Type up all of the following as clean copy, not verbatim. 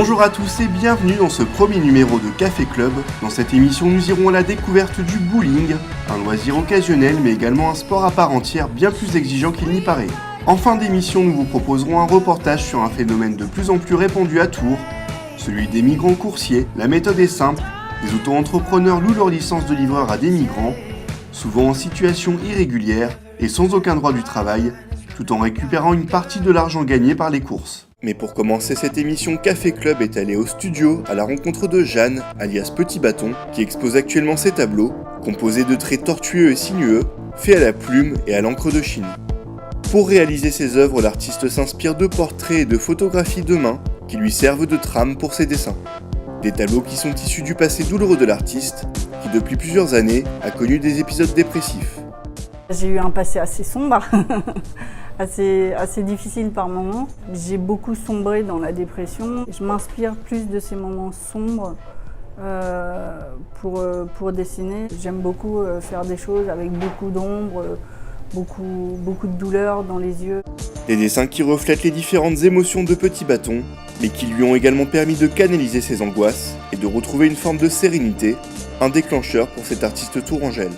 Bonjour à tous et bienvenue dans ce premier numéro de Café Club. Dans cette émission, nous irons à la découverte du bowling, un loisir occasionnel mais également un sport à part entière bien plus exigeant qu'il n'y paraît. En fin d'émission, nous vous proposerons un reportage sur un phénomène de plus en plus répandu à Tours, celui des migrants coursiers. La méthode est simple, les auto-entrepreneurs louent leur licence de livreur à des migrants, souvent en situation irrégulière et sans aucun droit du travail, tout en récupérant une partie de l'argent gagné par les courses. Mais pour commencer cette émission, Café Club est allé au studio à la rencontre de Jeanne, alias Petit Bâton, qui expose actuellement ses tableaux, composés de traits tortueux et sinueux, faits à la plume et à l'encre de Chine. Pour réaliser ses œuvres, l'artiste s'inspire de portraits et de photographies de main qui lui servent de trame pour ses dessins. Des tableaux qui sont issus du passé douloureux de l'artiste, qui depuis plusieurs années a connu des épisodes dépressifs. J'ai eu un passé assez sombre, assez difficile par moments. J'ai beaucoup sombré dans la dépression. Je m'inspire plus de ces moments sombres pour dessiner. J'aime beaucoup faire des choses avec beaucoup d'ombre, beaucoup de douleur dans les yeux. Des dessins qui reflètent les différentes émotions de Petit Bâton, mais qui lui ont également permis de canaliser ses angoisses et de retrouver une forme de sérénité, un déclencheur pour cet artiste tourangelle.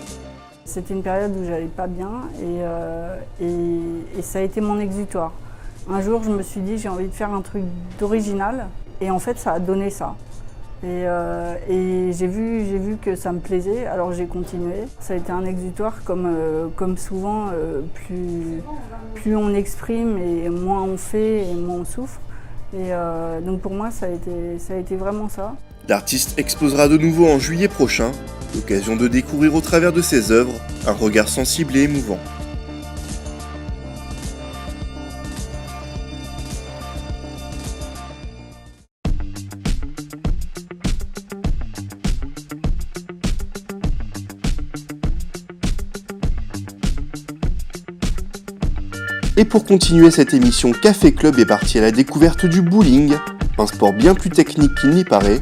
C'était une période où j'allais pas bien et ça a été mon exutoire. Un jour, je me suis dit j'ai envie de faire un truc d'original et en fait, ça a donné ça. Et j'ai vu que ça me plaisait, alors j'ai continué. Ça a été un exutoire comme souvent, plus on exprime et moins on fait et moins on souffre. Et donc pour moi, ça a été vraiment ça. L'artiste exposera de nouveau en juillet prochain, l'occasion de découvrir au travers de ses œuvres un regard sensible et émouvant. Et pour continuer cette émission, Café Club est parti à la découverte du bowling, un sport bien plus technique qu'il n'y paraît.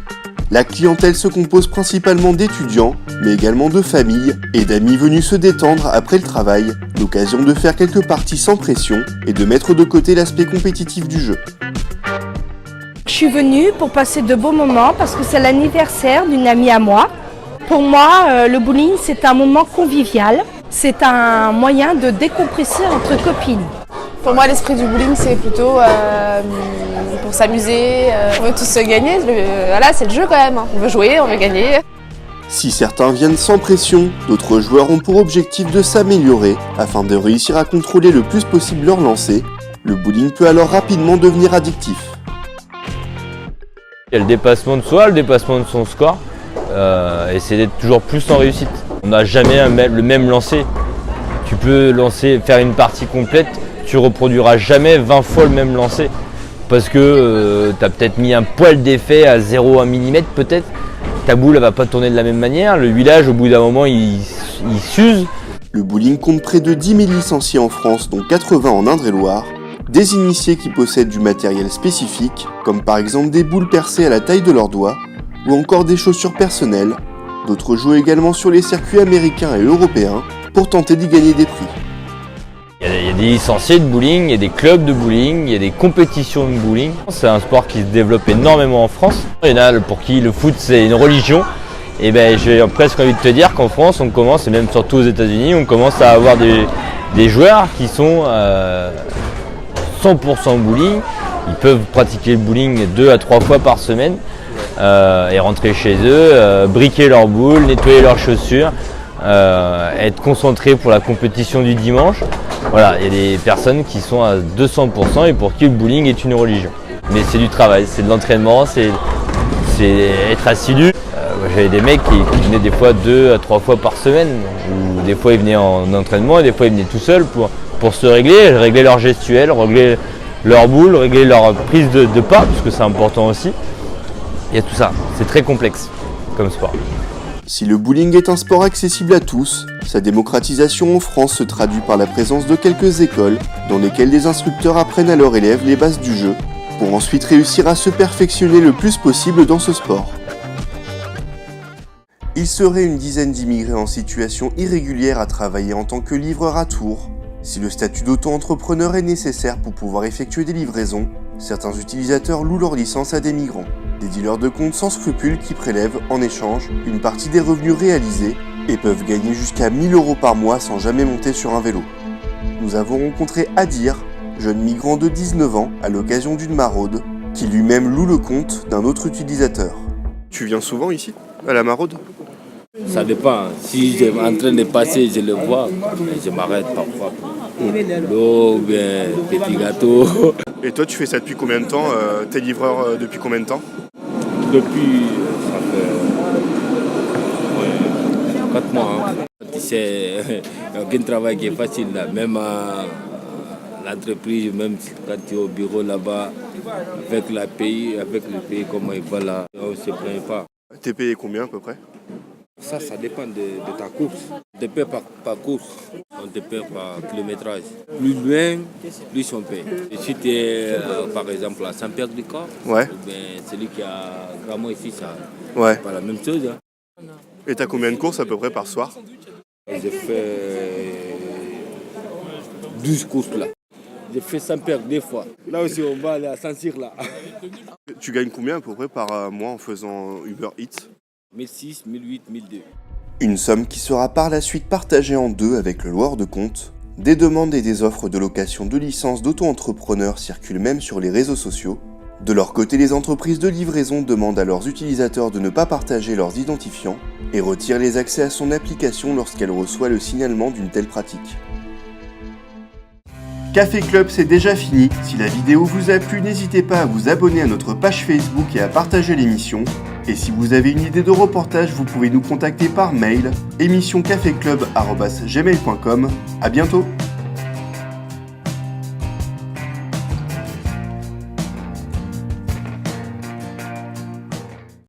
La clientèle se compose principalement d'étudiants, mais également de familles et d'amis venus se détendre après le travail, l'occasion de faire quelques parties sans pression et de mettre de côté l'aspect compétitif du jeu. Je suis venue pour passer de beaux moments parce que c'est l'anniversaire d'une amie à moi. Pour moi, le bowling, c'est un moment convivial. C'est un moyen de décompresser entre copines. Pour moi, l'esprit du bowling, c'est plutôt pour s'amuser. On veut tous gagner. Voilà, c'est le jeu quand même. On veut jouer, on veut gagner. Si certains viennent sans pression, d'autres joueurs ont pour objectif de s'améliorer afin de réussir à contrôler le plus possible leur lancer. Le bowling peut alors rapidement devenir addictif. Il y a le dépassement de soi, le dépassement de son score, et c'est d'être toujours plus en réussite. On n'a jamais le même lancer. Tu peux faire une partie complète, tu reproduiras jamais 20 fois le même lancer. Parce que tu as peut-être mis un poil d'effet à 0,1 mm peut-être. Ta boule ne va pas tourner de la même manière. Le huilage, au bout d'un moment, il s'use. Le bowling compte près de 10 000 licenciés en France, dont 80 en Indre-et-Loire. Des initiés qui possèdent du matériel spécifique, comme par exemple des boules percées à la taille de leurs doigts, ou encore des chaussures personnelles. D'autres jouent également sur les circuits américains et européens pour tenter d'y gagner des prix. Il y a des licenciés de bowling, il y a des clubs de bowling, il y a des compétitions de bowling. C'est un sport qui se développe énormément en France. Il y en a pour qui le foot c'est une religion. Et j'ai presque envie de te dire qu'en France on commence, et même surtout aux États-Unis, on commence à avoir des joueurs qui sont 100% bowling. Ils peuvent pratiquer le bowling 2 à 3 fois par semaine. Et rentrer chez eux, briquer leurs boules, nettoyer leurs chaussures, être concentrés pour la compétition du dimanche. Voilà, il y a des personnes qui sont à 200% et pour qui le bowling est une religion. Mais c'est du travail, c'est de l'entraînement, c'est être assidu. J'avais des mecs qui venaient des fois 2 à 3 fois par semaine, ou des fois ils venaient en entraînement et des fois ils venaient tout seuls pour se régler leur gestuelle, régler leur boule, régler leur prise de pas, parce que c'est important aussi. Il y a tout ça, c'est très complexe comme sport. Si le bowling est un sport accessible à tous, sa démocratisation en France se traduit par la présence de quelques écoles dans lesquelles les instructeurs apprennent à leurs élèves les bases du jeu, pour ensuite réussir à se perfectionner le plus possible dans ce sport. Il serait une dizaine d'immigrés en situation irrégulière à travailler en tant que livreur à Tours. Si le statut d'auto-entrepreneur est nécessaire pour pouvoir effectuer des livraisons, Certains utilisateurs louent leur licence à des migrants, des dealers de compte sans scrupules qui prélèvent, en échange, une partie des revenus réalisés et peuvent gagner jusqu'à 1 000 € par mois sans jamais monter sur un vélo. Nous avons rencontré Adir, jeune migrant de 19 ans, à l'occasion d'une maraude, qui lui-même loue le compte d'un autre utilisateur. Tu viens souvent ici, à la maraude ? Ça dépend. Si je suis en train de passer, je le vois, je m'arrête parfois. L'eau, bien petit gâteau. Et toi, tu fais ça depuis combien de temps ? T'es livreur depuis combien de temps ? Depuis, ça fait 4 mois. Tu sais, il n'y a aucun travail qui est facile là. Même à l'entreprise, même quand tu es au bureau là-bas, avec le pays comment il va là, on ne se plaint pas. T'es payé combien à peu près ? Ça dépend de ta course. On te paie par course, on te paie par kilométrage. Plus loin, plus on paie. Et si tu es par exemple à Saint-Pierre-du-Corps, Ouais. celui qui a Gramont ici, ça Ouais. c'est pas la même chose. Hein. Et t'as combien de courses à peu près par soir ? J'ai fait 12 courses là. J'ai fait Saint-Pierre 2 fois. Là aussi, on va aller à Saint-Cyr là. Tu gagnes combien à peu près par mois en faisant Uber Eats ? 1006, 1008, 1002. Une somme qui sera par la suite partagée en deux avec le loueur de compte. Des demandes et des offres de location de licences d'auto-entrepreneurs circulent même sur les réseaux sociaux. De leur côté, les entreprises de livraison demandent à leurs utilisateurs de ne pas partager leurs identifiants et retirent les accès à son application lorsqu'elle reçoit le signalement d'une telle pratique. Café Club, c'est déjà fini. Si la vidéo vous a plu, n'hésitez pas à vous abonner à notre page Facebook et à partager l'émission. Et si vous avez une idée de reportage, vous pouvez nous contacter par mail émissioncaféclub@gmail.com. À bientôt.